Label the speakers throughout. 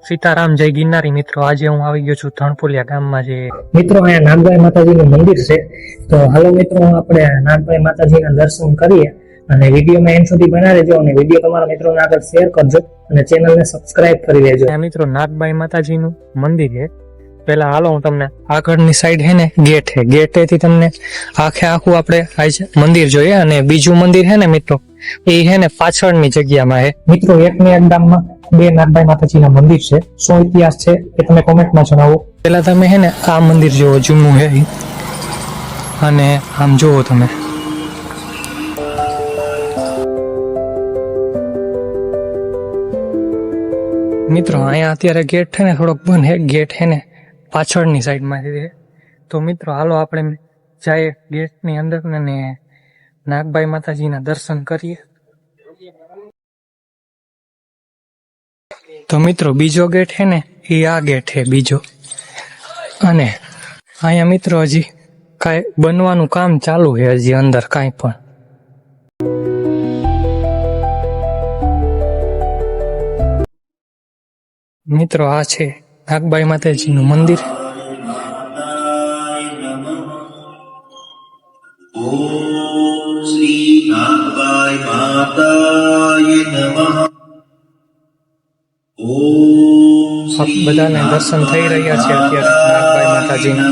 Speaker 1: સીતારામ જય ગિરનારી મિત્રો, આજે હું આવી ગયો છું ધણપુલિયા ગામમાં. જે
Speaker 2: મિત્રો અહીંયા નાગભાઈ માતાજીનું મંદિર છે, તો હાલો મિત્રો આપણે નાગભાઈ માતાજીના દર્શન કરીએ અને વિડીયોમાં એન્ડ સુધી બના રહેજો અને વિડીયો તમારા મિત્રોને આગળ શેર કરજો અને ચેનલને સબસ્ક્રાઇબ કરી લેજો.
Speaker 1: મિત્રો નાગબાઈ માતાજીનું મંદિર છે. પેલા હાલો હું તમને આગળની સાઈડ હે ને ગેટ હે, ગેટેથી તમને આખે આખું આપણે મંદિર જોઈએ. અને બીજું મંદિર હે ને મિત્રો, એ હે ને પાછળની જગ્યામાં હે.
Speaker 2: મિત્રો એકની એક ગામમાં બે નાગભાઈ માતાજીના મંદિર છે. શું ઇતિહાસ છે એ તમે કોમેન્ટમાં જણાવો.
Speaker 1: પેલા તમે હે ને આ મંદિર જોવો, જૂનું હે, અને આમ જોવો તમે. મિત્રો અહીંયા અત્યારે ગેટ છે ને થોડોક બંધ હે, ગેટ હે ને પાછળની સાઈડમાંથી છે. તો મિત્રો હાલો આપણે જઈએ ગેટની અંદર ને નાગબાઈ માતાજીના દર્શન કરીએ. તો મિત્રો બીજો ગેટ છે ને એ આ ગેટ છે બીજો, અને અહીંયા મિત્રો હજી કાંઈ બનવાનું કામ ચાલુ છે, હજી અંદર કાંઈ પણ. મિત્રો આ છે નાગબાઈ માતાજીનું મંદિર.
Speaker 3: ઓમ શ્રી નાગબાઈ માતાય નમઃ. ઓમ
Speaker 1: બધાને દર્શન થઈ રહ્યા છે અત્યારે નાગબાઈ માતાજીના.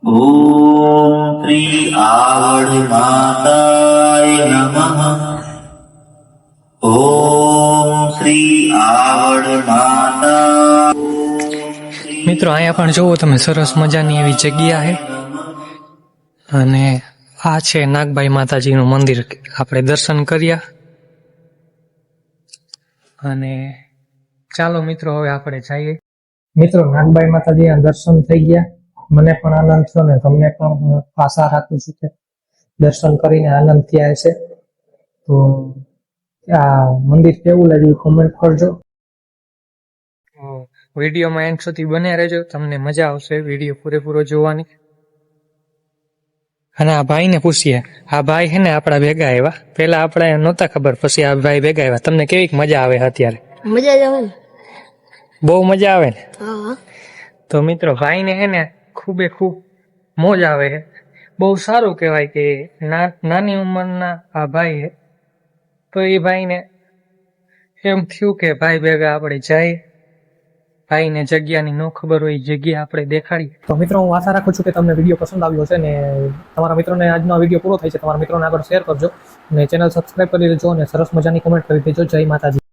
Speaker 3: ઓમ શ્રી આવડ માતાય નમઃ. ઓમ શ્રી આવડ માતા.
Speaker 1: મિત્રો અહીંયા પણ જોવો તમે, સરસ મજાની એવી જગ્યા છે. અને આ છે નાગબાઈ માતાજીનું મંદિર. આપણે દર્શન કર્યા અને ચાલો મિત્રો હવે આપણે જઈએ.
Speaker 2: મિત્રો નાગબાઈ માતાજીના દર્શન થઈ ગયા, મને પણ આનંદ થયો ને તમને પણ આશા રાખું છું કે દર્શન કરીને આનંદ થયા હશે. તો આ મંદિર કેવું લાગ્યું કોમેન્ટ કરજો.
Speaker 1: વિડીયોમાં એન્ડ સુધી બન્યા રહેજો, તમને મજા આવશે વિડીયો પૂરેપૂરો જોવાની. અને આ ભાઈને પૂછીએ, આ ભાઈ છે ને આપણા ભેગા આવ્યા. પેલા આપણે નહોતા ખબર, પછી આ ભાઈ ભેગા આવ્યા. તમને કેવી મજા આવે અત્યારે?
Speaker 4: મજા જ આવે ને,
Speaker 1: બહુ મજા આવે ને.
Speaker 4: હા.
Speaker 1: તો મિત્રો ભાઈને હે ને ખૂબે ખૂબ મોજ આવે છે. બહુ સારું કહેવાય કે નાની ઉંમરના આ ભાઈ છે. તો એ ભાઈને એમ થયું કે ભાઈ ભેગા આપણે જાય, ભાઈને જગ્યાની ન ખબર હોય, જગ્યા આપણે દેખાડીએ.
Speaker 2: તો મિત્રો હું આશા રાખું છું કે તમને વિડીયો પસંદ આવ્યો હશે ને તમારા મિત્રોને આજનો વિડીયો પૂરો થાય છે તમારા મિત્રોને આગળ શેર કરજો અને ચેનલ સબસ્ક્રાઇબ કરી દેજો અને સરસ મજાની કોમેન્ટ કરી દેજો. જય માતાજી.